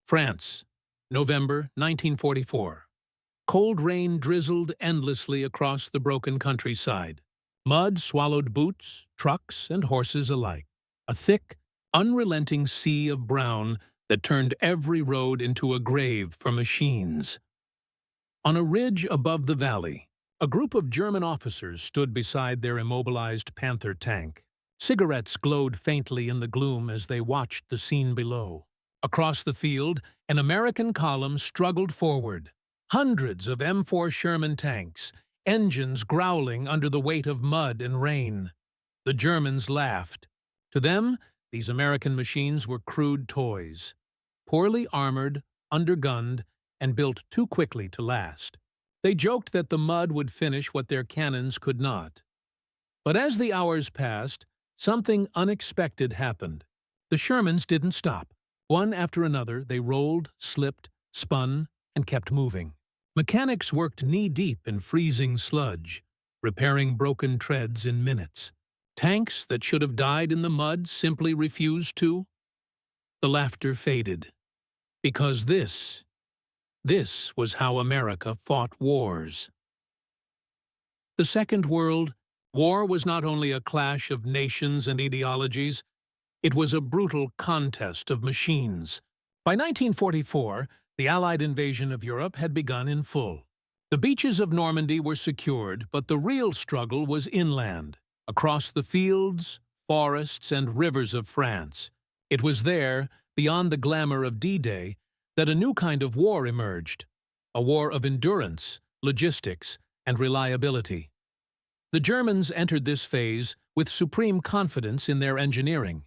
France, November 1944. Cold rain drizzled endlessly across the broken countryside. Mud swallowed boots, trucks, and horses alike. A thick, unrelenting sea of brown that turned every road into a grave for machines. On a ridge above the valley, a group of German officers stood beside their immobilized Panther tank. Cigarettes glowed faintly in the gloom as they watched the scene below. Across the field, an American column struggled forward. Hundreds of M4 Sherman tanks, engines growling under the weight of mud and rain. The Germans laughed. To them, these American machines were crude toys, poorly armored, undergunned, and built too quickly to last. They joked that the mud would finish what their cannons could not. But as the hours passed, something unexpected happened. The Shermans didn't stop. One after another, they rolled, slipped, spun, and kept moving. Mechanics worked knee-deep in freezing sludge, repairing broken treads in minutes. Tanks that should have died in the mud simply refused to. The laughter faded. Because this was how America fought wars. The Second World War was not only a clash of nations and ideologies, it was a brutal contest of machines. By 1944, the Allied invasion of Europe had begun in full. The beaches of Normandy were secured, but the real struggle was inland, across the fields, forests, and rivers of France. It was there, beyond the glamour of D-Day, that a new kind of war emerged, a war of endurance, logistics, and reliability. The Germans entered this phase with supreme confidence in their engineering.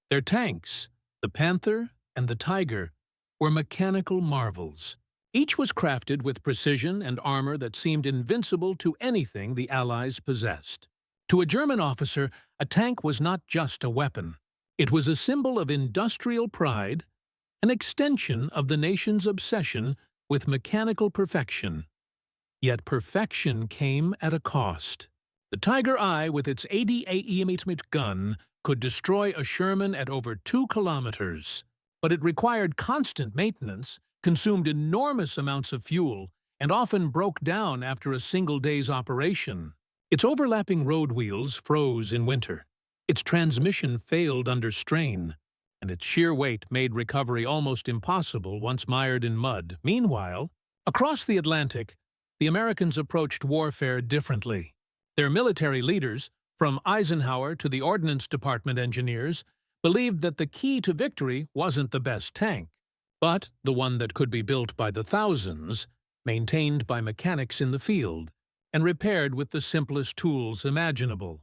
Their tanks, the Panther and the Tiger, were mechanical marvels. Each was crafted with precision and armor that seemed invincible to anything the Allies possessed. To a German officer, a tank was not just a weapon. It was a symbol of industrial pride, an extension of the nation's obsession with mechanical perfection. Yet perfection came at a cost. The Tiger I, with its 80 mm gun, could destroy a Sherman at over 2 kilometers. But it required constant maintenance, consumed enormous amounts of fuel, and often broke down after a single day's operation. Its overlapping road wheels froze in winter. Its transmission failed under strain, and its sheer weight made recovery almost impossible once mired in mud. Meanwhile, across the Atlantic, the Americans approached warfare differently. Their military leaders, from Eisenhower to the Ordnance Department engineers, believed that the key to victory wasn't the best tank, but the one that could be built by the thousands, maintained by mechanics in the field, and repaired with the simplest tools imaginable.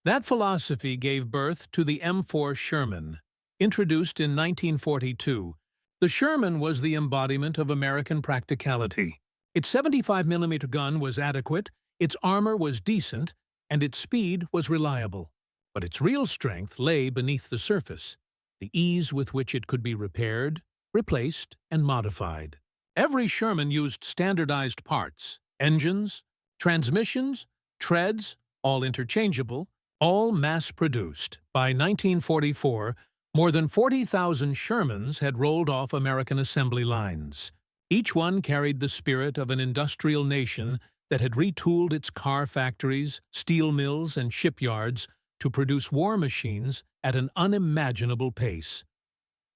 That philosophy gave birth to the M4 Sherman. Introduced in 1942, the Sherman was the embodiment of American practicality. Its 75 mm gun was adequate, its armor was decent, and its speed was reliable. But its real strength lay beneath the surface, the ease with which it could be repaired, replaced, and modified. Every Sherman used standardized parts, engines, transmissions, treads, all interchangeable, all mass-produced. By 1944, more than 40,000 Shermans had rolled off American assembly lines. Each one carried the spirit of an industrial nation that had retooled its car factories, steel mills, and shipyards to produce war machines at an unimaginable pace.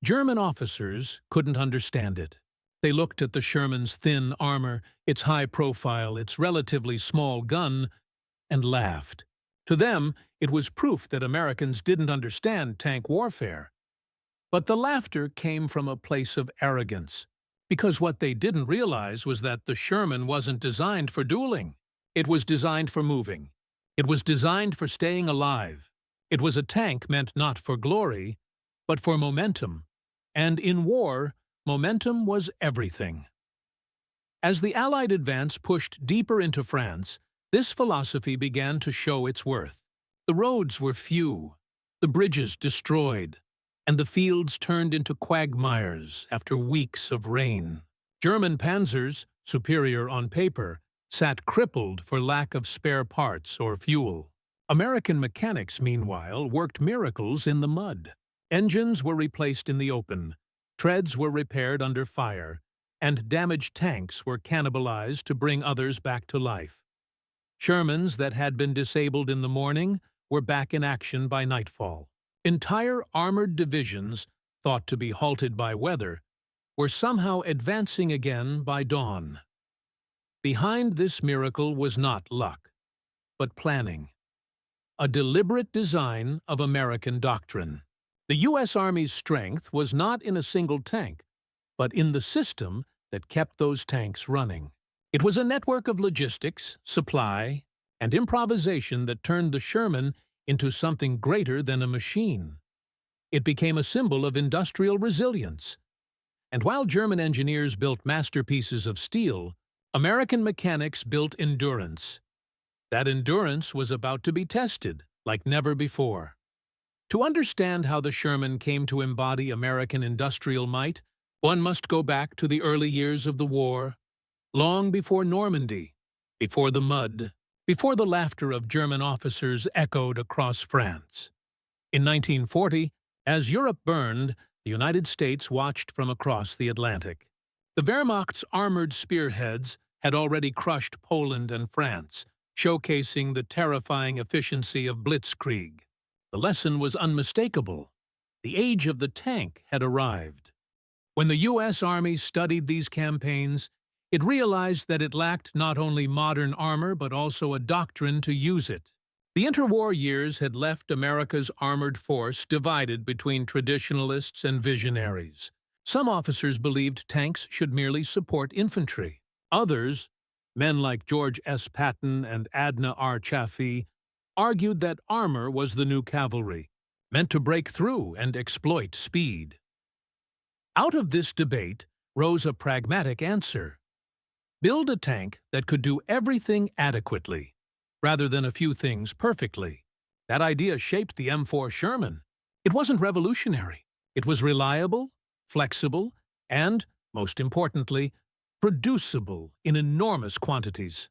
German officers couldn't understand it. They looked at the Sherman's thin armor, its high profile, its relatively small gun, and laughed. To them, it was proof that Americans didn't understand tank warfare. But the laughter came from a place of arrogance, because what they didn't realize was that the Sherman wasn't designed for dueling. It was designed for moving. It was designed for staying alive. It was a tank meant not for glory, but for momentum. And in war, momentum was everything. As the Allied advance pushed deeper into France, this philosophy began to show its worth. The roads were few, the bridges destroyed, and the fields turned into quagmires after weeks of rain. German panzers, superior on paper, sat crippled for lack of spare parts or fuel. American mechanics, meanwhile, worked miracles in the mud. Engines were replaced in the open, Treads were repaired under fire, and damaged tanks were cannibalized to bring others back to life. Shermans that had been disabled in the morning were back in action by nightfall. Entire armored divisions, thought to be halted by weather, were somehow advancing again by dawn. Behind this miracle was not luck, but planning. A deliberate design of American doctrine. The U.S. Army's strength was not in a single tank, but in the system that kept those tanks running. It was a network of logistics, supply, and improvisation that turned the Sherman into something greater than a machine. It became a symbol of industrial resilience. And while German engineers built masterpieces of steel, American mechanics built endurance. That endurance was about to be tested like never before. To understand how the Sherman came to embody American industrial might, one must go back to the early years of the war, long before Normandy, before the mud, before the laughter of German officers echoed across France. In 1940, as Europe burned, the United States watched from across the Atlantic. The Wehrmacht's armored spearheads had already crushed Poland and France, showcasing the terrifying efficiency of blitzkrieg. The lesson was unmistakable. The age of the tank had arrived. When the U.S. Army studied these campaigns, it realized that it lacked not only modern armor but also a doctrine to use it. The interwar years had left America's armored force divided between traditionalists and visionaries. Some officers believed tanks should merely support infantry. Others, men like George S. Patton and Adna R. Chaffee, argued that armor was the new cavalry, meant to break through and exploit speed. Out of this debate rose a pragmatic answer. Build a tank that could do everything adequately, rather than a few things perfectly. That idea shaped the M4 Sherman. It wasn't revolutionary. It was reliable, flexible, and, most importantly, producible in enormous quantities.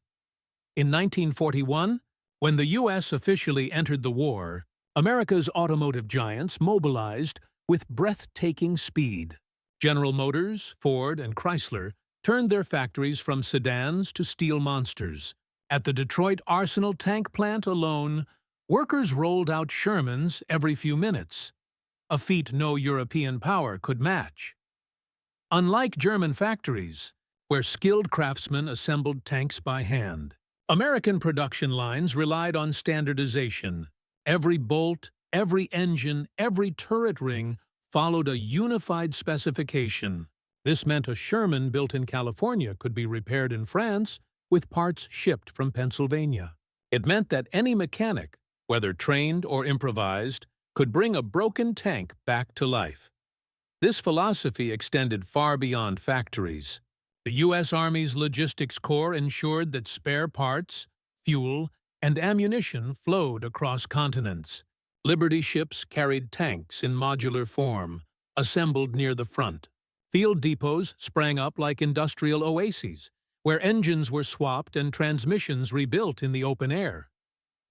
In 1941, when the U.S. officially entered the war, America's automotive giants mobilized with breathtaking speed. General Motors, Ford, and Chrysler turned their factories from sedans to steel monsters. At the Detroit Arsenal tank plant alone, workers rolled out Shermans every few minutes, a feat no European power could match. Unlike German factories, where skilled craftsmen assembled tanks by hand, American production lines relied on standardization. Every bolt, every engine, every turret ring followed a unified specification. This meant a Sherman built in California could be repaired in France with parts shipped from Pennsylvania. It meant that any mechanic, whether trained or improvised, could bring a broken tank back to life. This philosophy extended far beyond factories. The U.S. Army's Logistics Corps ensured that spare parts, fuel, and ammunition flowed across continents. Liberty ships carried tanks in modular form, assembled near the front. Field depots sprang up like industrial oases, where engines were swapped and transmissions rebuilt in the open air.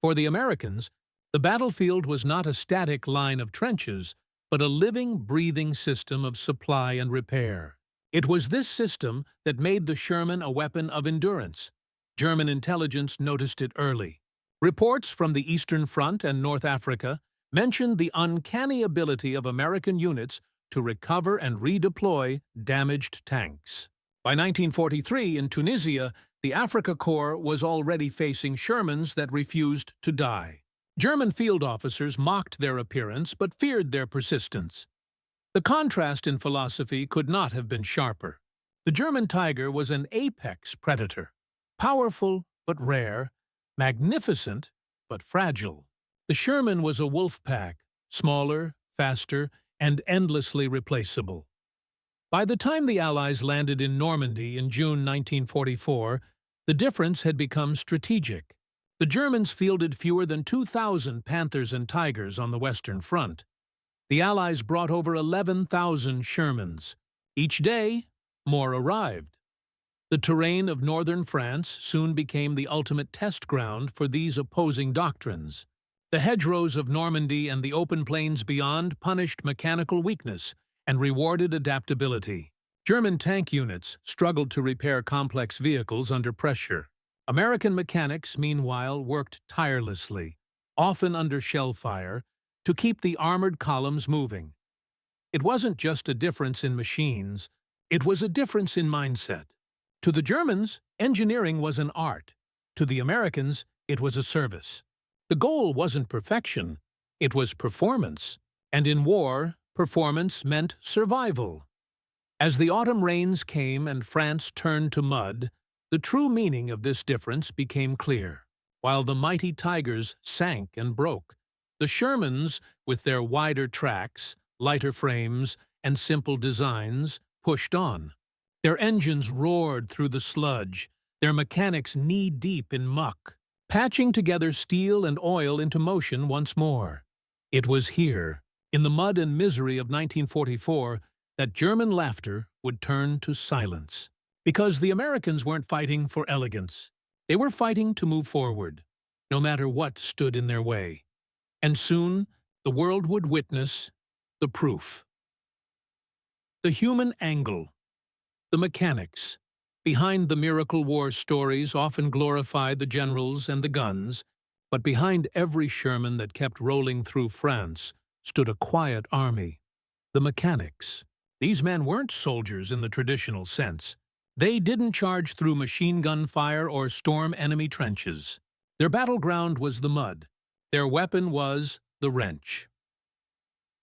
For the Americans, the battlefield was not a static line of trenches, but a living, breathing system of supply and repair. It was this system that made the Sherman a weapon of endurance. German intelligence noticed it early. Reports from the Eastern Front and North Africa mentioned the uncanny ability of American units to recover and redeploy damaged tanks. By 1943, in Tunisia, the Africa Corps was already facing Shermans that refused to die. German field officers mocked their appearance but feared their persistence. The contrast in philosophy could not have been sharper. The German Tiger was an apex predator, powerful but rare, magnificent but fragile. The Sherman was a wolf pack, smaller, faster, and endlessly replaceable. By the time the Allies landed in Normandy in June 1944, the difference had become strategic. The Germans fielded fewer than 2,000 Panthers and Tigers on the Western Front. The Allies brought over 11,000 Shermans. Each day, more arrived. The terrain of northern France soon became the ultimate test ground for these opposing doctrines. The hedgerows of Normandy and the open plains beyond punished mechanical weakness and rewarded adaptability. German tank units struggled to repair complex vehicles under pressure. American mechanics, meanwhile, worked tirelessly, often under shell fire, to keep the armored columns moving. It wasn't just a difference in machines, it was a difference in mindset. To the Germans, engineering was an art. To the Americans, it was a service. The goal wasn't perfection, it was performance. And in war, performance meant survival. As the autumn rains came and France turned to mud, the true meaning of this difference became clear. While the mighty Tigers sank and broke, the Shermans, with their wider tracks, lighter frames, and simple designs, pushed on. Their engines roared through the sludge, their mechanics knee-deep in muck, patching together steel and oil into motion once more. It was here, in the mud and misery of 1944, that German laughter would turn to silence. Because the Americans weren't fighting for elegance. They were fighting to move forward, no matter what stood in their way. And soon, the world would witness the proof. The human angle. The mechanics. Behind the miracle war stories often glorified the generals and the guns, but behind every Sherman that kept rolling through France stood a quiet army. The mechanics. These men weren't soldiers in the traditional sense. They didn't charge through machine gun fire or storm enemy trenches. Their battleground was the mud. Their weapon was the wrench.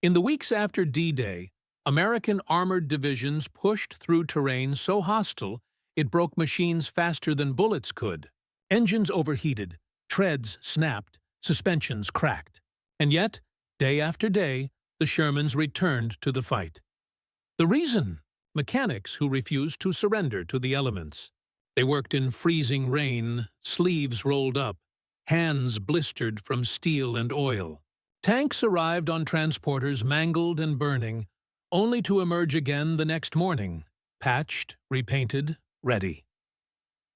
In the weeks after D-Day, American armored divisions pushed through terrain so hostile it broke machines faster than bullets could. Engines overheated, treads snapped, suspensions cracked. And yet, day after day, the Shermans returned to the fight. The reason? Mechanics who refused to surrender to the elements. They worked in freezing rain, sleeves rolled up, hands blistered from steel and oil. Tanks arrived on transporters mangled and burning, only to emerge again the next morning, patched, repainted, ready.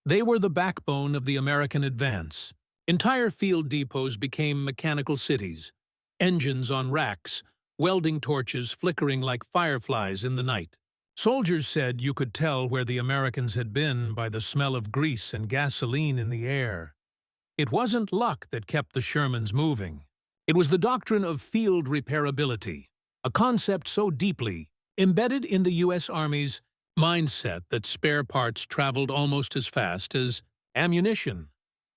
They were the backbone of the American advance. Entire field depots became mechanical cities, engines on racks, welding torches flickering like fireflies in the night. Soldiers said you could tell where the Americans had been by the smell of grease and gasoline in the air. It wasn't luck that kept the Shermans moving. It was the doctrine of field repairability, a concept so deeply embedded in the U.S. Army's mindset that spare parts traveled almost as fast as ammunition,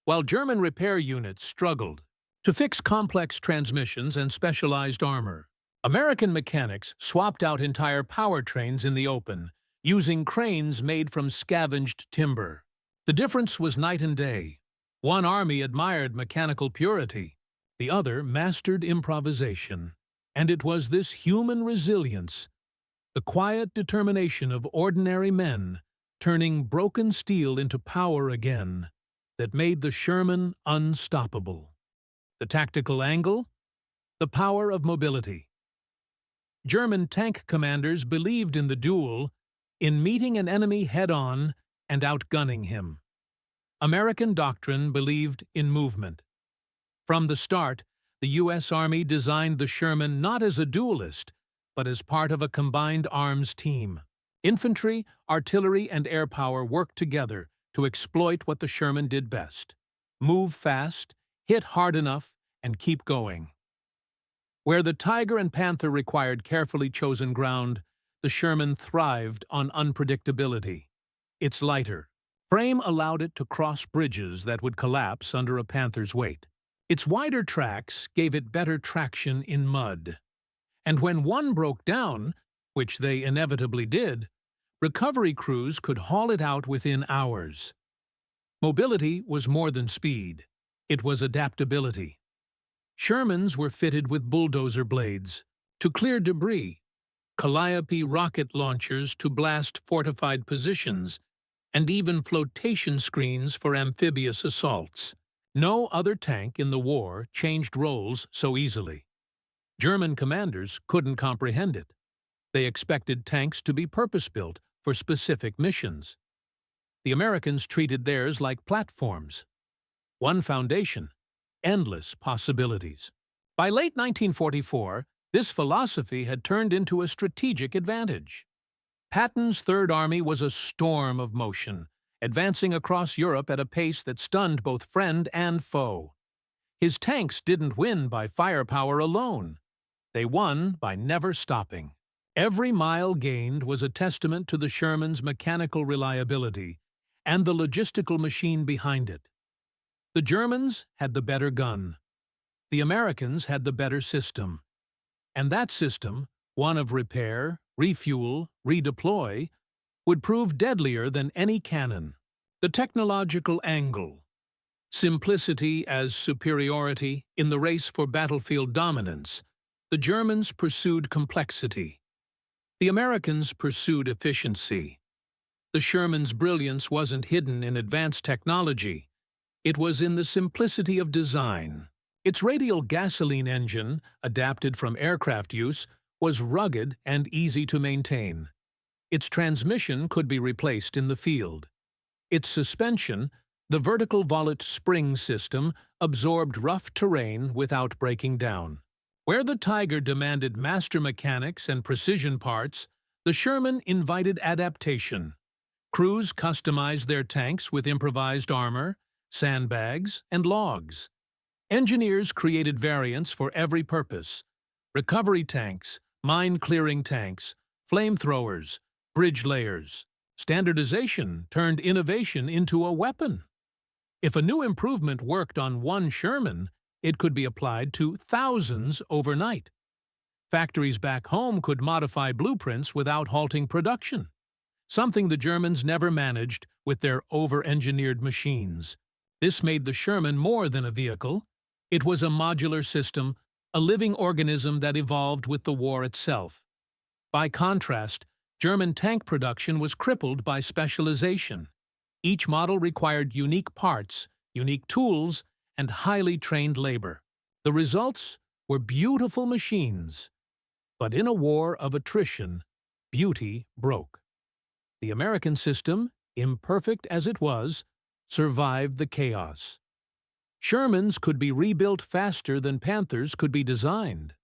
while German repair units struggled to fix complex transmissions and specialized armor. American mechanics swapped out entire powertrains in the open, using cranes made from scavenged timber. The difference was night and day. One army admired mechanical purity, the other mastered improvisation. And it was this human resilience, the quiet determination of ordinary men, turning broken steel into power again, that made the Sherman unstoppable. The tactical angle? The power of mobility. German tank commanders believed in the duel, in meeting an enemy head-on and outgunning him. American doctrine believed in movement. From the start, the U.S. Army designed the Sherman not as a duelist, but as part of a combined arms team. Infantry, artillery, and air power worked together to exploit what the Sherman did best: move fast, hit hard enough, and keep going. Where the Tiger and Panther required carefully chosen ground, the Sherman thrived on unpredictability. Its lighter frame allowed it to cross bridges that would collapse under a Panther's weight. Its wider tracks gave it better traction in mud. And when one broke down, which they inevitably did, recovery crews could haul it out within hours. Mobility was more than speed. It was adaptability. Shermans were fitted with bulldozer blades to clear debris, Calliope rocket launchers to blast fortified positions, and even flotation screens for amphibious assaults. No other tank in the war changed roles so easily. German commanders couldn't comprehend it. They expected tanks to be purpose-built for specific missions. The Americans treated theirs like platforms. One foundation, endless possibilities. By late 1944, This philosophy had turned into a strategic advantage. Patton's Third Army was a storm of motion, advancing across Europe at a pace that stunned both friend and foe. His tanks didn't win by firepower alone. They won by never stopping. Every mile gained was a testament to the Sherman's mechanical reliability and the logistical machine behind it. The Germans had the better gun. The Americans had the better system. And that system, one of repair, refuel, redeploy, would prove deadlier than any cannon. The technological angle. Simplicity as superiority in the race for battlefield dominance. The Germans pursued complexity. The Americans pursued efficiency. The Sherman's brilliance wasn't hidden in advanced technology. It was in the simplicity of design. Its radial gasoline engine, adapted from aircraft use, was rugged and easy to maintain. Its transmission could be replaced in the field. Its suspension, the vertical volet spring system, absorbed rough terrain without breaking down. Where the Tiger demanded master mechanics and precision parts, the Sherman invited adaptation. Crews customized their tanks with improvised armor, sandbags, and logs. Engineers created variants for every purpose: recovery tanks, mine-clearing tanks, flamethrowers, bridge layers. Standardization turned innovation into a weapon. If a new improvement worked on one Sherman, it could be applied to thousands overnight. Factories back home could modify blueprints without halting production, something the Germans never managed with their over-engineered machines. This made the Sherman more than a vehicle. It was a modular system, a living organism that evolved with the war itself. By contrast, German tank production was crippled by specialization. Each model required unique parts, unique tools, and highly trained labor. The results were beautiful machines. But in a war of attrition, beauty broke. The American system, imperfect as it was, survived the chaos. Shermans could be rebuilt faster than Panthers could be designed.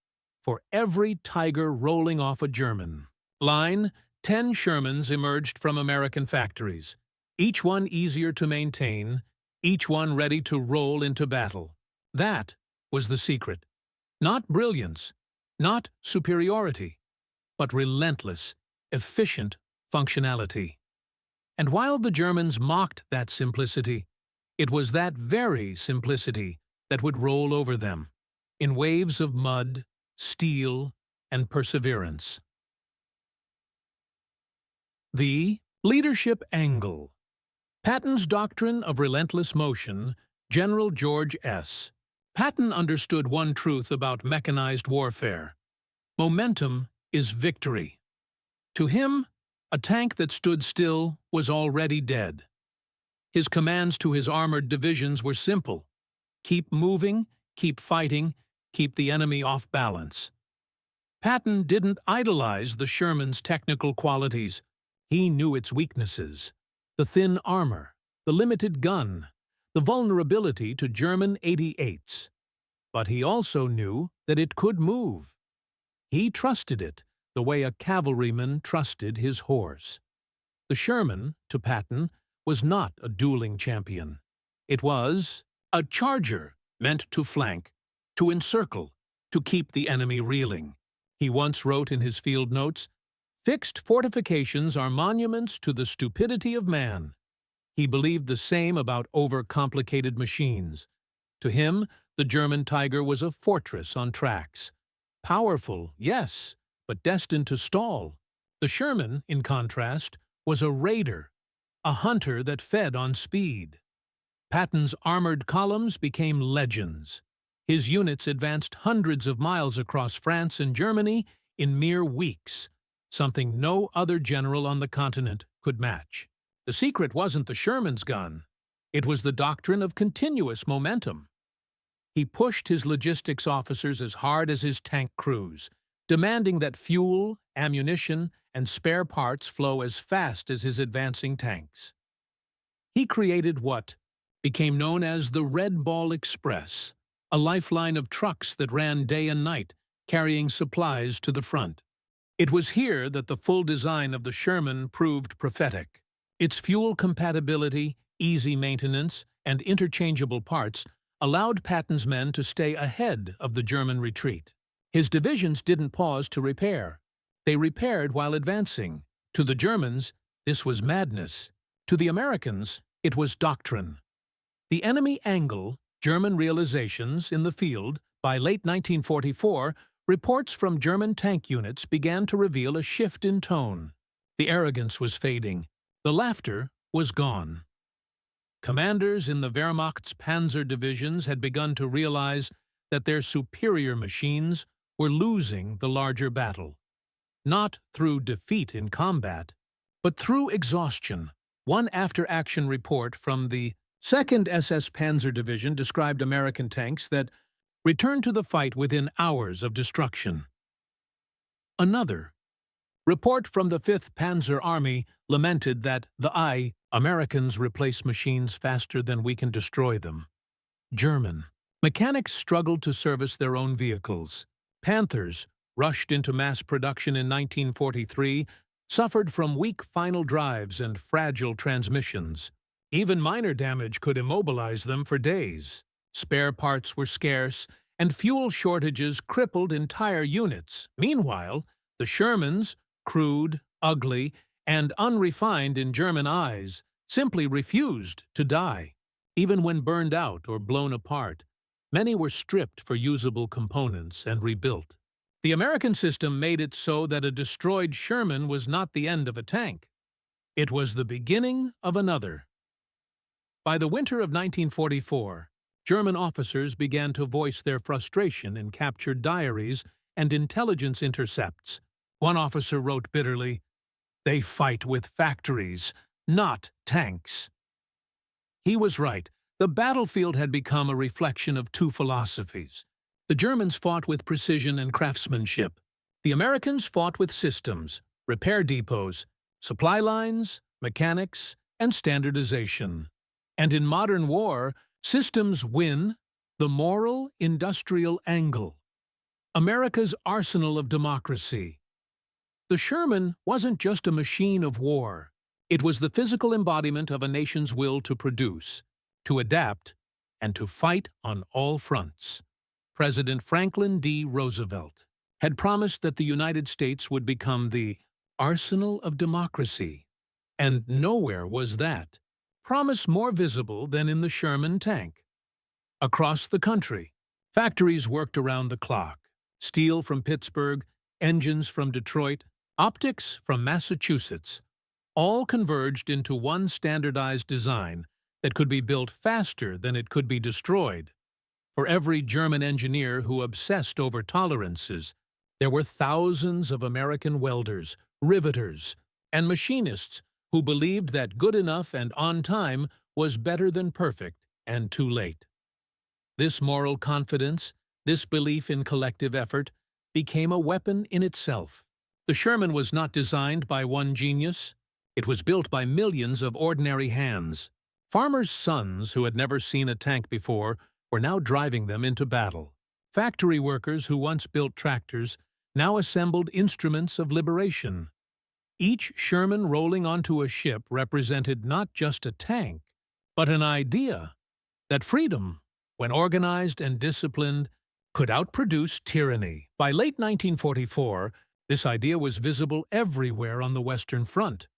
For every Tiger rolling off a German line, 10 Shermans emerged from American factories, each one easier to maintain, each one ready to roll into battle. That was the secret. Not brilliance, not superiority, but relentless, efficient functionality. And while the Germans mocked that simplicity, it was that very simplicity that would roll over them, in waves of mud, steel, and perseverance. The leadership angle. Patton's doctrine of relentless motion, General George S. Patton understood one truth about mechanized warfare. Momentum is victory. To him, a tank that stood still was already dead. His commands to his armored divisions were simple: keep moving, keep fighting, keep the enemy off balance. Patton didn't idolize the Sherman's technical qualities. He knew its weaknesses: the thin armor, the limited gun, the vulnerability to German 88s. But he also knew that it could move. He trusted it the way a cavalryman trusted his horse. The Sherman, to Patton, was not a dueling champion. It was a charger meant to flank, to encircle, to keep the enemy reeling. He once wrote in his field notes, "Fixed fortifications are monuments to the stupidity of man." He believed the same about overcomplicated machines. To him, the German Tiger was a fortress on tracks. Powerful, yes, but destined to stall. The Sherman, in contrast, was a raider, a hunter that fed on speed. Patton's armored columns became legends. His units advanced hundreds of miles across France and Germany in mere weeks, something no other general on the continent could match. The secret wasn't the Sherman's gun. It was the doctrine of continuous momentum. He pushed his logistics officers as hard as his tank crews, demanding that fuel, ammunition, and spare parts flow as fast as his advancing tanks. He created what became known as the Red Ball Express, a lifeline of trucks that ran day and night, carrying supplies to the front. It was here that the full design of the Sherman proved prophetic. Its fuel compatibility, easy maintenance, and interchangeable parts allowed Patton's men to stay ahead of the German retreat. His divisions didn't pause to repair. They repaired while advancing. To the Germans, this was madness. To the Americans, it was doctrine. The enemy angle, German realizations in the field, by late 1944, reports from German tank units began to reveal a shift in tone. The arrogance was fading. The laughter was gone. Commanders in the Wehrmacht's panzer divisions had begun to realize that their superior machines were losing the larger battle. Not through defeat in combat, but through exhaustion. One after-action report from the 2nd SS Panzer Division described American tanks that returned to the fight within hours of destruction. Another report from the 5th Panzer Army lamented that Americans replace machines faster than we can destroy them. German mechanics struggled to service their own vehicles. Panthers, rushed into mass production in 1943, suffered from weak final drives and fragile transmissions. Even minor damage could immobilize them for days. Spare parts were scarce, and fuel shortages crippled entire units. Meanwhile, the Shermans, crude, ugly, and unrefined in German eyes, simply refused to die. Even when burned out or blown apart, many were stripped for usable components and rebuilt. The American system made it so that a destroyed Sherman was not the end of a tank. It was the beginning of another. By the winter of 1944, German officers began to voice their frustration in captured diaries and intelligence intercepts. One officer wrote bitterly, "They fight with factories, not tanks." He was right. The battlefield had become a reflection of two philosophies. The Germans fought with precision and craftsmanship. The Americans fought with systems, repair depots, supply lines, mechanics, and standardization. And in modern war, systems win the moral, industrial angle. America's arsenal of democracy. The Sherman wasn't just a machine of war. It was the physical embodiment of a nation's will to produce, to adapt, and to fight on all fronts. President Franklin D. Roosevelt had promised that the United States would become the arsenal of democracy, and nowhere was that promise more visible than in the Sherman tank. Across the country, factories worked around the clock. Steel from Pittsburgh, engines from Detroit, optics from Massachusetts, all converged into one standardized design that could be built faster than it could be destroyed. For every German engineer who obsessed over tolerances, there were thousands of American welders, riveters, and machinists who believed that good enough and on time was better than perfect and too late. This moral confidence, this belief in collective effort, became a weapon in itself. The Sherman was not designed by one genius. It was built by millions of ordinary hands. Farmers' sons who had never seen a tank before were now driving them into battle. Factory workers who once built tractors now assembled instruments of liberation. Each Sherman rolling onto a ship represented not just a tank, but an idea that freedom, when organized and disciplined, could outproduce tyranny. By late 1944, this idea was visible everywhere on the Western Front.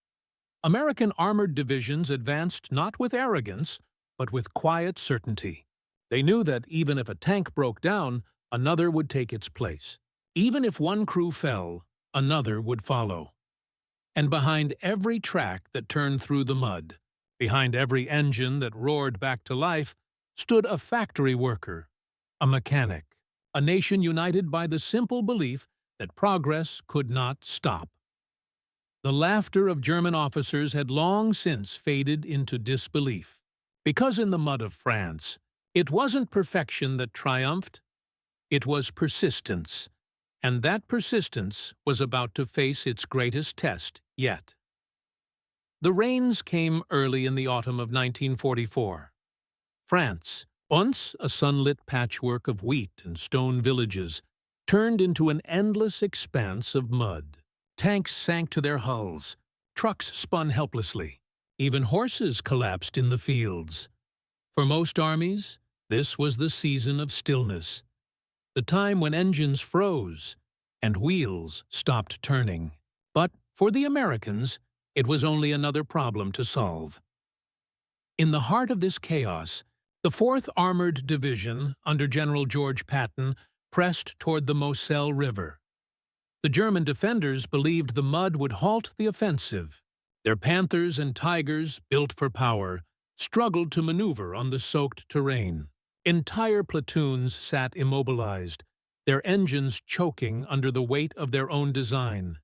American armored divisions advanced not with arrogance, but with quiet certainty. They knew that even if a tank broke down, another would take its place. Even if one crew fell, another would follow. And behind every track that turned through the mud, behind every engine that roared back to life, stood a factory worker, a mechanic, a nation united by the simple belief that progress could not stop. The laughter of German officers had long since faded into disbelief, because in the mud of France, it wasn't perfection that triumphed, it was persistence, and that persistence was about to face its greatest test yet. The rains came early in the autumn of 1944. France, once a sunlit patchwork of wheat and stone villages, turned into an endless expanse of mud. Tanks sank to their hulls, trucks spun helplessly, even horses collapsed in the fields. For most armies, this was the season of stillness, the time when engines froze and wheels stopped turning. But for the Americans, it was only another problem to solve. In the heart of this chaos, the 4th Armored Division, under General George Patton, pressed toward the Moselle River. The German defenders believed the mud would halt the offensive. Their Panthers and Tigers, built for power, struggled to maneuver on the soaked terrain. Entire platoons sat immobilized, their engines choking under the weight of their own design.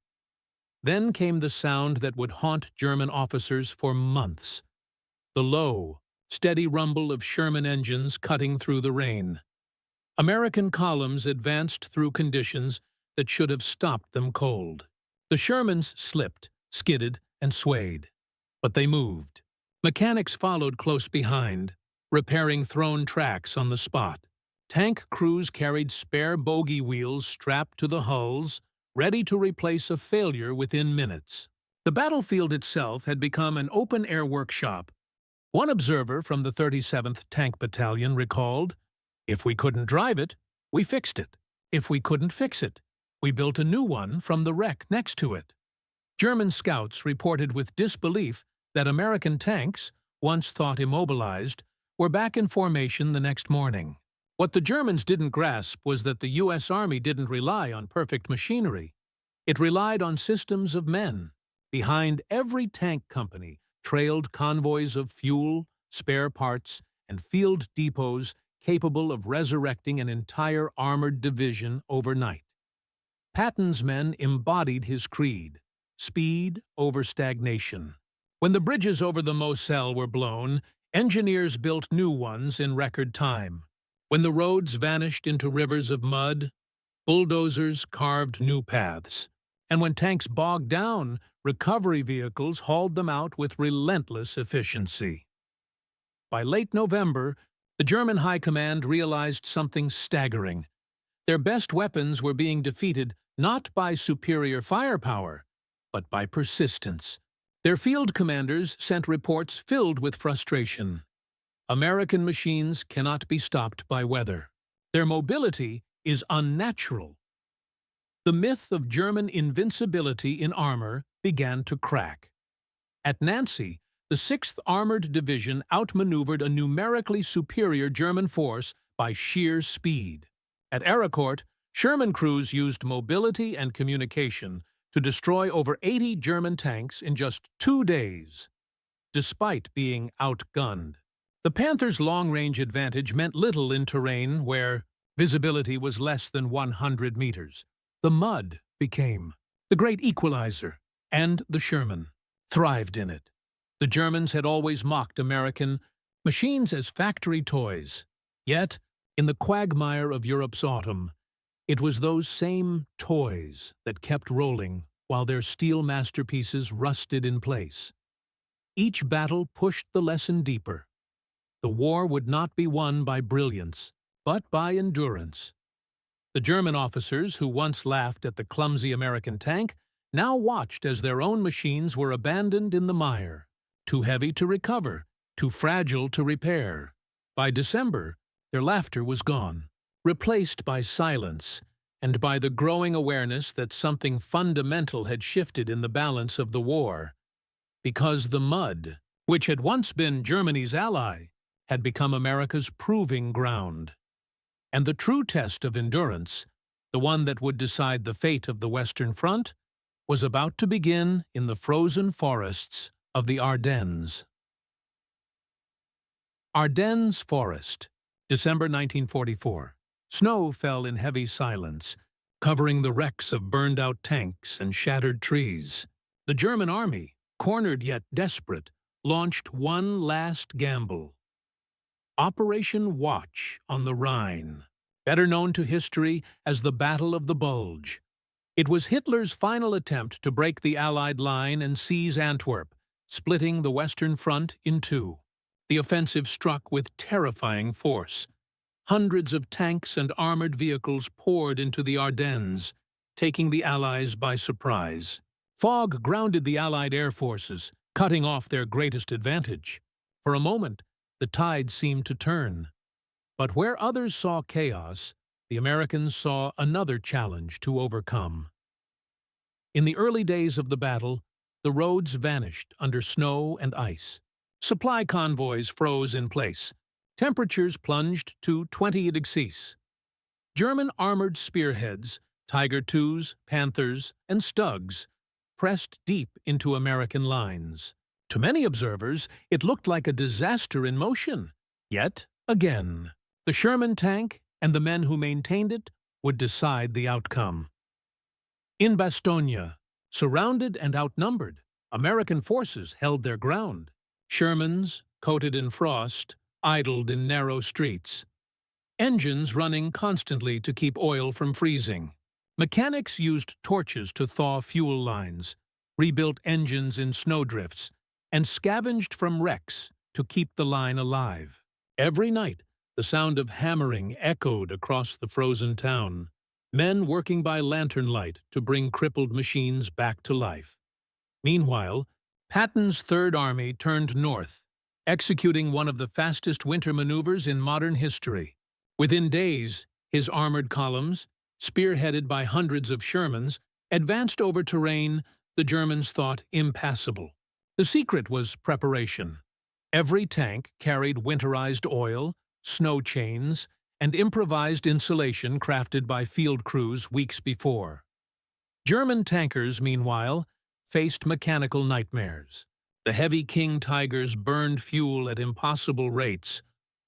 Then came the sound that would haunt German officers for months: the low, steady rumble of Sherman engines cutting through the rain. American columns advanced through conditions that should have stopped them cold. The Shermans slipped, skidded, and swayed. But they moved. Mechanics followed close behind, repairing thrown tracks on the spot. Tank crews carried spare bogie wheels strapped to the hulls, ready to replace a failure within minutes. The battlefield itself had become an open-air workshop. One observer from the 37th Tank Battalion recalled, "If we couldn't drive it, we fixed it. If we couldn't fix it, we built a new one from the wreck next to it." German scouts reported with disbelief that American tanks, once thought immobilized, were back in formation the next morning. What the Germans didn't grasp was that the U.S. Army didn't rely on perfect machinery. It relied on systems of men. Behind every tank company trailed convoys of fuel, spare parts, and field depots capable of resurrecting an entire armored division overnight. Patton's men embodied his creed: speed over stagnation. When the bridges over the Moselle were blown, engineers built new ones in record time. When the roads vanished into rivers of mud, bulldozers carved new paths. And when tanks bogged down, recovery vehicles hauled them out with relentless efficiency. By late November, the German High Command realized something staggering. Their best weapons were being defeated not by superior firepower, but by persistence. Their field commanders sent reports filled with frustration. American machines cannot be stopped by weather. Their mobility is unnatural. The myth of German invincibility in armor began to crack. At Nancy, the 6th Armored Division outmaneuvered a numerically superior German force by sheer speed. At Ericourt, Sherman crews used mobility and communication to destroy over 80 German tanks in just 2 days, despite being outgunned. The Panthers' long-range advantage meant little in terrain where visibility was less than 100 meters. The mud became the great equalizer, and the Sherman thrived in it. The Germans had always mocked American machines as factory toys. Yet, in the quagmire of Europe's autumn, it was those same toys that kept rolling while their steel masterpieces rusted in place. Each battle pushed the lesson deeper. The war would not be won by brilliance, but by endurance. The German officers who once laughed at the clumsy American tank now watched as their own machines were abandoned in the mire, too heavy to recover, too fragile to repair. By December, their laughter was gone, replaced by silence and by the growing awareness that something fundamental had shifted in the balance of the war. Because the mud, which had once been Germany's ally, had become America's proving ground. And the true test of endurance, the one that would decide the fate of the Western Front, was about to begin in the frozen forests of the Ardennes. Ardennes Forest, December 1944. Snow fell in heavy silence, covering the wrecks of burned-out tanks and shattered trees. The German army, cornered yet desperate, launched one last gamble. Operation Watch on the Rhine, better known to history as the Battle of the Bulge. It was Hitler's final attempt to break the Allied line and seize Antwerp, splitting the Western Front in two. The offensive struck with terrifying force. hundreds of tanks and armored vehicles poured into the Ardennes, taking the Allies by surprise. Fog grounded the Allied air forces, cutting off their greatest advantage. For a moment, the tide seemed to turn. But where others saw chaos, the Americans saw another challenge to overcome. In the early days of the battle, the roads vanished under snow and ice. Supply convoys froze in place. Temperatures plunged to 20 degrees. German armored spearheads, Tiger IIs, Panthers, and Stugs, pressed deep into American lines. To many observers, it looked like a disaster in motion. Yet, again, the Sherman tank and the men who maintained it would decide the outcome. In Bastogne, surrounded and outnumbered, American forces held their ground. Shermans, coated in frost, idled in narrow streets. Engines running constantly to keep oil from freezing. Mechanics used torches to thaw fuel lines, rebuilt engines in snowdrifts, and scavenged from wrecks to keep the line alive. Every night, the sound of hammering echoed across the frozen town, men working by lantern light to bring crippled machines back to life. Meanwhile, Patton's Third Army turned north, executing one of the fastest winter maneuvers in modern history. Within days, his armored columns, spearheaded by hundreds of Shermans, advanced over terrain the Germans thought impassable. The secret was preparation. Every tank carried winterized oil, snow chains, and improvised insulation crafted by field crews weeks before. German tankers, meanwhile, faced mechanical nightmares. The heavy King Tigers burned fuel at impossible rates,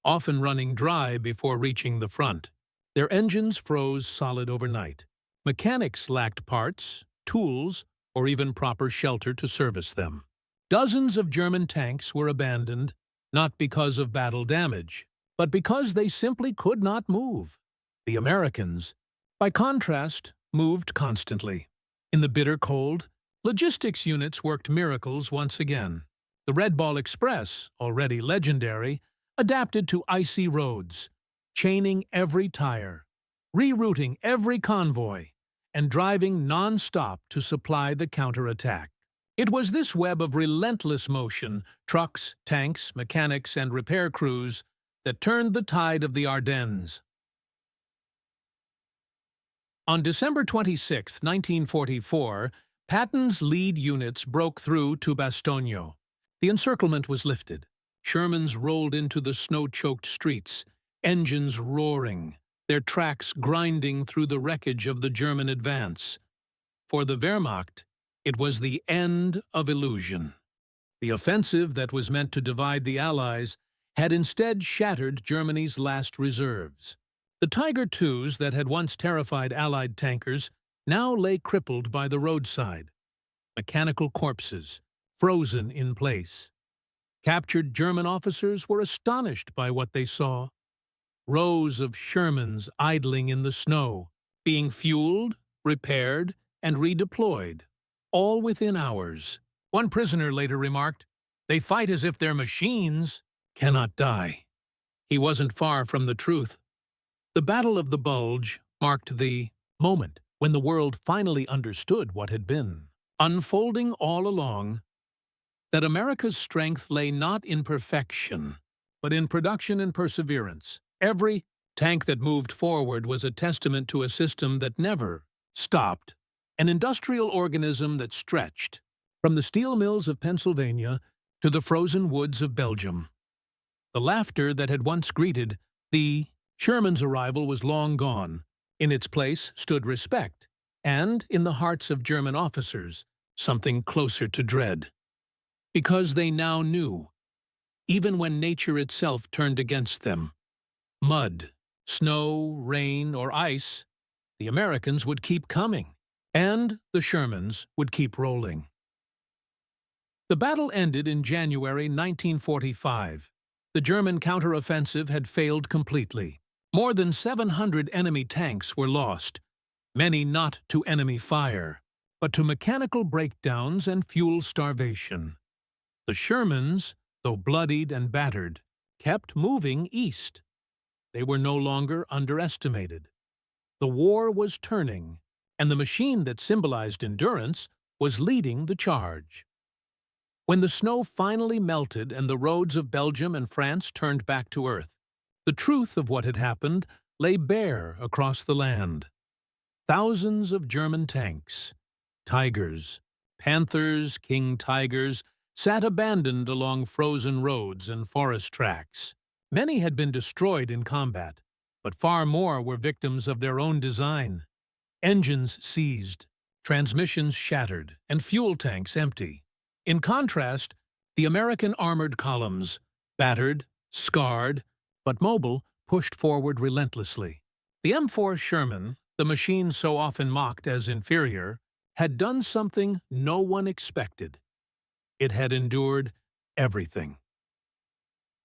often running dry before reaching the front. Their engines froze solid overnight. Mechanics lacked parts, tools, or even proper shelter to service them. Dozens of German tanks were abandoned, not because of battle damage, but because they simply could not move. The Americans, by contrast, moved constantly. In the bitter cold, logistics units worked miracles once again. The Red Ball Express, already legendary, adapted to icy roads, chaining every tire, rerouting every convoy, and driving non-stop to supply the counterattack. It was this web of relentless motion, trucks, tanks, mechanics, and repair crews, that turned the tide of the Ardennes. On December 26, 1944, Patton's lead units broke through to Bastogne. The encirclement was lifted. Shermans rolled into the snow-choked streets, engines roaring, their tracks grinding through the wreckage of the German advance. For the Wehrmacht, it was the end of illusion. The offensive that was meant to divide the Allies had instead shattered Germany's last reserves. The Tiger IIs that had once terrified Allied tankers now lay crippled by the roadside. Mechanical corpses, frozen in place. Captured German officers were astonished by what they saw. Rows of Shermans idling in the snow, being fueled, repaired, and redeployed, all within hours. One prisoner later remarked, "They fight as if their machines cannot die." He wasn't far from the truth. The Battle of the Bulge marked the moment when the world finally understood what had been unfolding all along, that America's strength lay not in perfection, but in production and perseverance. Every tank that moved forward was a testament to a system that never stopped, an industrial organism that stretched from the steel mills of Pennsylvania to the frozen woods of Belgium. The laughter that had once greeted the Sherman's arrival was long gone. In its place stood respect, and, in the hearts of German officers, something closer to dread. Because they now knew, even when nature itself turned against them, mud, snow, rain, or ice, the Americans would keep coming, and the Shermans would keep rolling. The battle ended in January 1945. The German counteroffensive had failed completely. More than 700 enemy tanks were lost, many not to enemy fire, but to mechanical breakdowns and fuel starvation. The Shermans, though bloodied and battered, kept moving east. They were no longer underestimated. The war was turning, and the machine that symbolized endurance was leading the charge. When the snow finally melted and the roads of Belgium and France turned back to earth, the truth of what had happened lay bare across the land. Thousands of German tanks, Tigers, Panthers, King Tigers, sat abandoned along frozen roads and forest tracks. Many had been destroyed in combat, but far more were victims of their own design. Engines seized, transmissions shattered, and fuel tanks empty. In contrast, the American armored columns, battered, scarred, but mobile, pushed forward relentlessly. The M4 Sherman, the machine so often mocked as inferior, had done something no one expected. It had endured everything.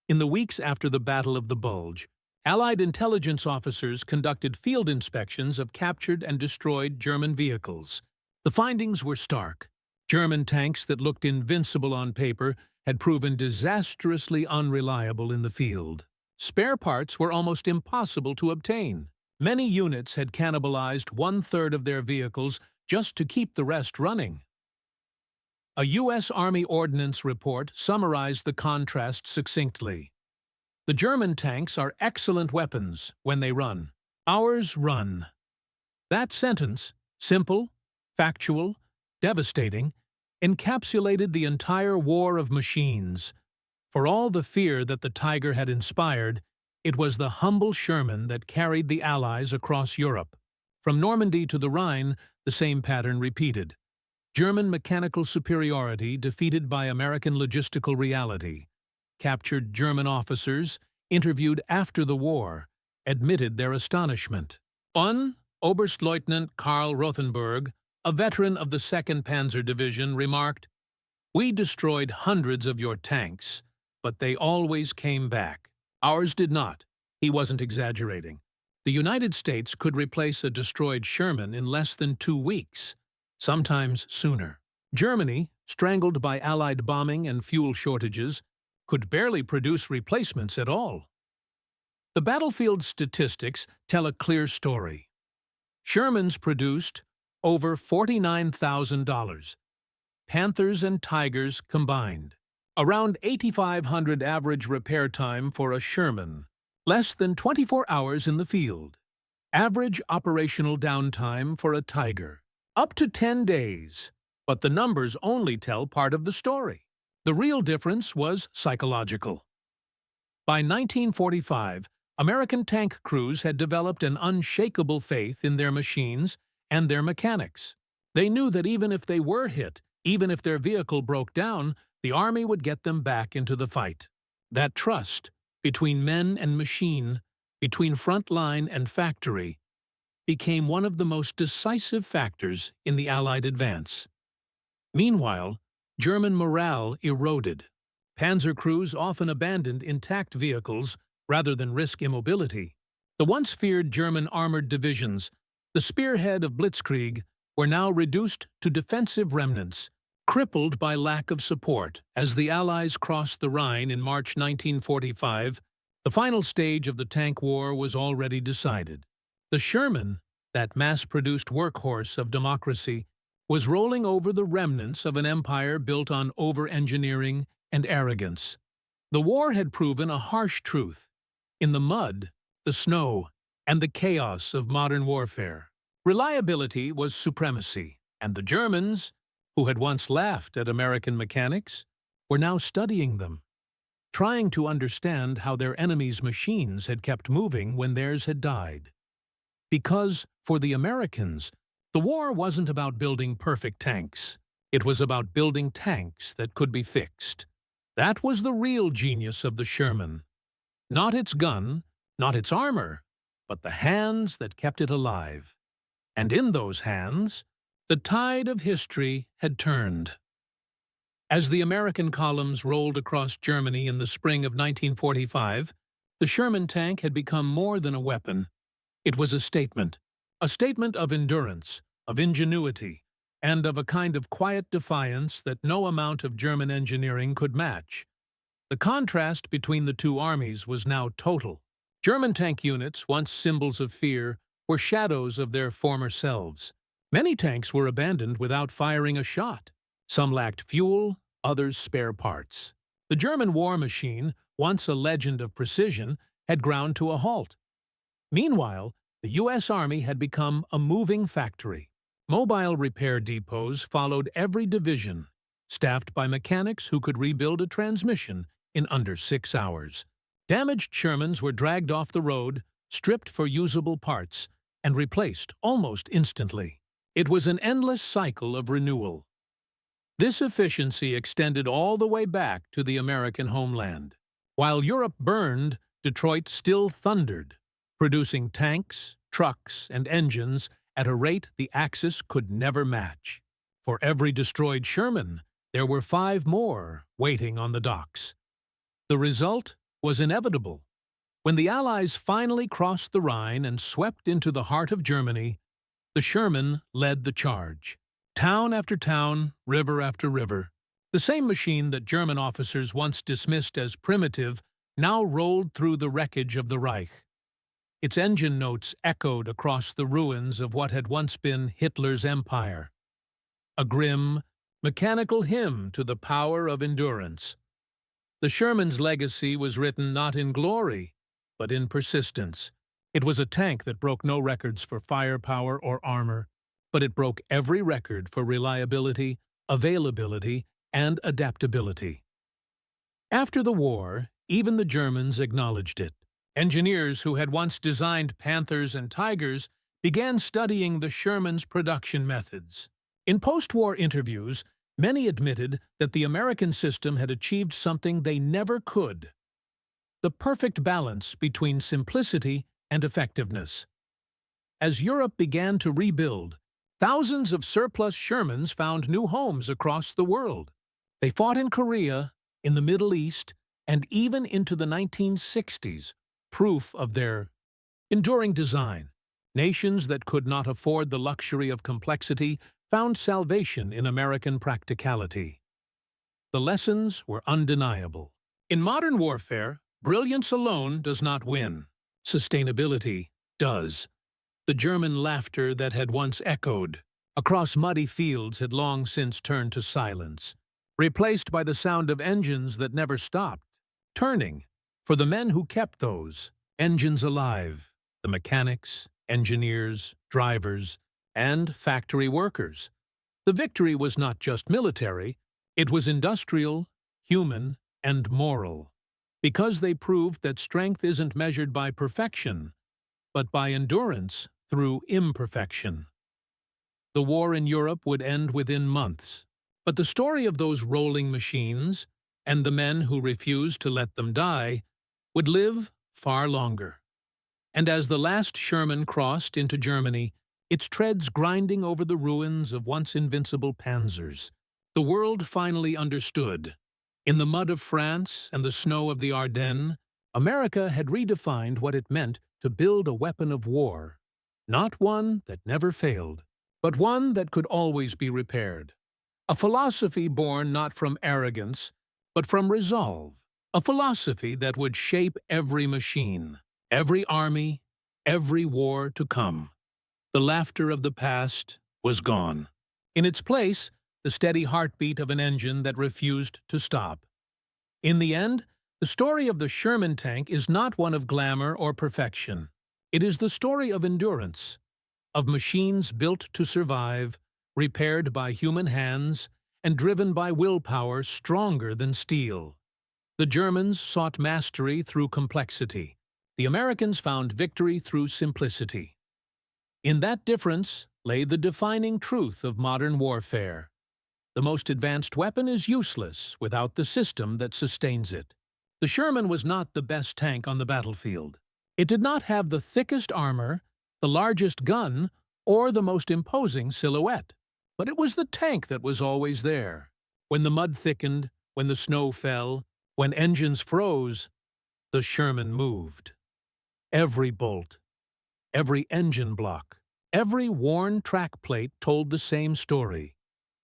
In the weeks after the Battle of the Bulge, Allied intelligence officers conducted field inspections of captured and destroyed German vehicles. The findings were stark. German tanks that looked invincible on paper had proven disastrously unreliable in the field. Spare parts were almost impossible to obtain. Many units had cannibalized one-third of their vehicles just to keep the rest running. A U.S. Army Ordnance report summarized the contrast succinctly. The German tanks are excellent weapons when they run. Ours run. That sentence, simple, factual, devastating, encapsulated the entire war of machines. For all the fear that the Tiger had inspired, it was the humble Sherman that carried the Allies across Europe. From Normandy to the Rhine, the same pattern repeated. German mechanical superiority defeated by American logistical reality. Captured German officers, interviewed after the war, admitted their astonishment. One, Oberstleutnant Karl Rothenburg, a veteran of the 2nd Panzer Division, remarked, "We destroyed hundreds of your tanks, but they always came back. Ours did not." He wasn't exaggerating. The United States could replace a destroyed Sherman in less than 2 weeks, sometimes sooner. Germany, strangled by Allied bombing and fuel shortages, could barely produce replacements at all. The battlefield statistics tell a clear story. Shermans produced over $49,000. Panthers and Tigers combined. Around 8,500 average repair time for a Sherman. Less than 24 hours in the field. Average operational downtime for a Tiger. Up to 10 days. But the numbers only tell part of the story. The real difference was psychological. By 1945, American tank crews had developed an unshakable faith in their machines and their mechanics. They knew that even if they were hit, even if their vehicle broke down, the Army would get them back into the fight. That trust, between men and machine, between front line and factory, became one of the most decisive factors in the Allied advance. Meanwhile, German morale eroded. Panzer crews often abandoned intact vehicles rather than risk immobility. The once feared German armored divisions, the spearhead of Blitzkrieg, were now reduced to defensive remnants, crippled by lack of support. As the Allies crossed the Rhine in March 1945, the final stage of the tank war was already decided. The Sherman, that mass-produced workhorse of democracy, was rolling over the remnants of an empire built on over-engineering and arrogance. The war had proven a harsh truth. In the mud, the snow, and the chaos of modern warfare, reliability was supremacy, and the Germans, who had once laughed at American mechanics, were now studying them, trying to understand how their enemies' machines had kept moving when theirs had died. Because, for the Americans, the war wasn't about building perfect tanks. It was about building tanks that could be fixed. That was the real genius of the Sherman. Not its gun, not its armor, but the hands that kept it alive. And in those hands, the tide of history had turned. As the American columns rolled across Germany in the spring of 1945, the Sherman tank had become more than a weapon. It was a statement of endurance, of ingenuity, and of a kind of quiet defiance that no amount of German engineering could match. The contrast between the two armies was now total. German tank units, once symbols of fear, were shadows of their former selves. Many tanks were abandoned without firing a shot. Some lacked fuel, others spare parts. The German war machine, once a legend of precision, had ground to a halt. Meanwhile, the U.S. Army had become a moving factory. Mobile repair depots followed every division, staffed by mechanics who could rebuild a transmission in under 6 hours. Damaged Shermans were dragged off the road, stripped for usable parts, and replaced almost instantly. It was an endless cycle of renewal. This efficiency extended all the way back to the American homeland. While Europe burned, Detroit still thundered, producing tanks, trucks, and engines at a rate the Axis could never match. For every destroyed Sherman, there were 5 more waiting on the docks. The result was inevitable. When the Allies finally crossed the Rhine and swept into the heart of Germany, the Sherman led the charge. Town after town, river after river, the same machine that German officers once dismissed as primitive now rolled through the wreckage of the Reich. Its engine notes echoed across the ruins of what had once been Hitler's empire. A grim, mechanical hymn to the power of endurance. The Sherman's legacy was written not in glory, but in persistence. It was a tank that broke no records for firepower or armor, but it broke every record for reliability, availability, and adaptability. After the war, even the Germans acknowledged it. Engineers who had once designed Panthers and Tigers began studying the Sherman's production methods. In post-war interviews, many admitted that the American system had achieved something they never could: the perfect balance between simplicity and effectiveness. As Europe began to rebuild, thousands of surplus Shermans found new homes across the world. They fought in Korea, in the Middle East, and even into the 1960s, proof of their enduring design. Nations that could not afford the luxury of complexity found salvation in American practicality. The lessons were undeniable. In modern warfare, brilliance alone does not win. Sustainability does. The German laughter that had once echoed across muddy fields had long since turned to silence, replaced by the sound of engines that never stopped, turning for the men who kept those engines alive, the mechanics, engineers, drivers, and factory workers. The victory was not just military, it was industrial, human, and moral, because they proved that strength isn't measured by perfection, but by endurance through imperfection. The war in Europe would end within months, but the story of those rolling machines, and the men who refused to let them die, would live far longer. And as the last Sherman crossed into Germany, its treads grinding over the ruins of once invincible panzers, the world finally understood. In the mud of France and the snow of the Ardennes, America had redefined what it meant to build a weapon of war, not one that never failed, but one that could always be repaired. A philosophy born not from arrogance, but from resolve. A philosophy that would shape every machine, every army, every war to come. The laughter of the past was gone. In its place, the steady heartbeat of an engine that refused to stop. In the end, the story of the Sherman tank is not one of glamour or perfection. It is the story of endurance, of machines built to survive, repaired by human hands, and driven by willpower stronger than steel. The Germans sought mastery through complexity. The Americans found victory through simplicity. In that difference lay the defining truth of modern warfare. The most advanced weapon is useless without the system that sustains it. The Sherman was not the best tank on the battlefield. It did not have the thickest armor, the largest gun, or the most imposing silhouette. But it was the tank that was always there. When the mud thickened, when the snow fell, when engines froze, the Sherman moved. Every bolt, every engine block, every worn track plate told the same story,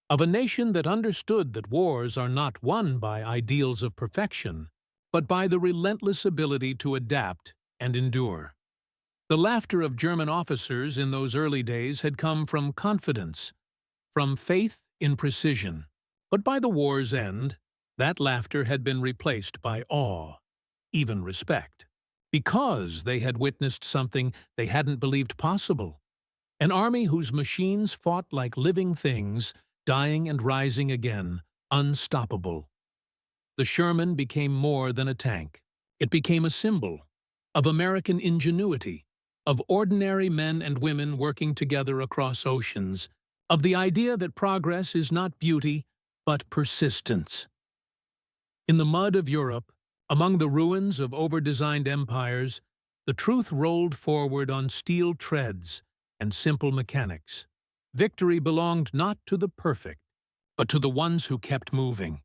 of a nation that understood that wars are not won by ideals of perfection, but by the relentless ability to adapt and endure. The laughter of German officers in those early days had come from confidence, from faith in precision. But by the war's end, that laughter had been replaced by awe, even respect, because they had witnessed something they hadn't believed possible. An army whose machines fought like living things, dying and rising again, unstoppable. The Sherman became more than a tank. It became a symbol of American ingenuity, of ordinary men and women working together across oceans, of the idea that progress is not beauty, but persistence. In the mud of Europe, among the ruins of over-designed empires, the truth rolled forward on steel treads and simple mechanics. Victory belonged not to the perfect, but to the ones who kept moving.